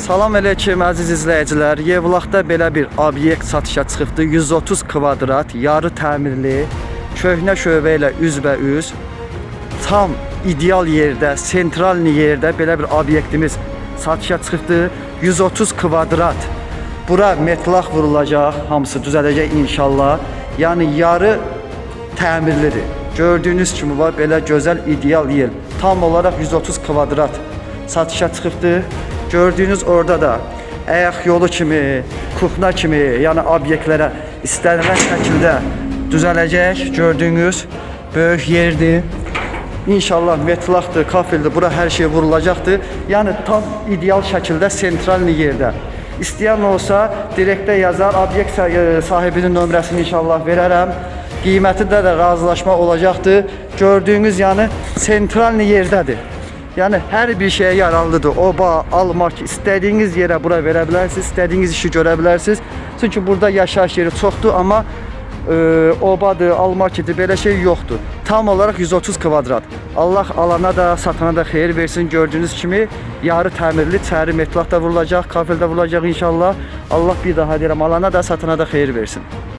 Salam əleykum əziz izləyicilər. Yevlaxda belə bir obyekt satışa çıxıbdı. 130 kvadrat, yarı təmirli, köhnə şöbə ilə üzbəüz, tam ideal yerdə, sentral yerdə belə bir obyektimiz satışa çıxıbdı. 130 kvadrat. Bura metlaq vurulacaq, hamısı düzələcək inşallah. Yəni yarı təmirlidir. Gördüyünüz kimi var belə gözəl ideal yer. Tam olaraq 130 kvadrat satışa çıxıbdı. Gördüyünüz orada da ayaq yolu kimi, kuxna kimi, yəni obyektlərə istənilən şəkildə düzələcək. Gördüyünüz böyük yerdir. İnşallah metlaqdır, kafildir, bura hər şey vurulacaqdır. Yəni tam ideal şəkildə sentral yerdə. İstəyən olsa direktdə yazar, obyekt sahibinin nömrəsini inşallah verərəm. Qiymətində də razılaşma olacaqdır. Gördüyünüz yəni sentral yerdədir. Yəni hər bir şeyə yararlıdır. Oba, almaq, istədiyiniz yerə bura verə bilərsiniz, istədiyiniz işi görə bilərsiniz. Çünki burada yaşayış yeri çoxdur, amma obadır, almakidir, belə şey yoxdur. Tam olaraq 130 kvadrat. Allah alana da, satana da xeyir versin. Gördüyünüz kimi yarı təmirli, çəri metlaq da vurulacaq, kafel də vurulacaq inşallah. Allah bir daha deyirəm, alana da, satana da xeyir versin.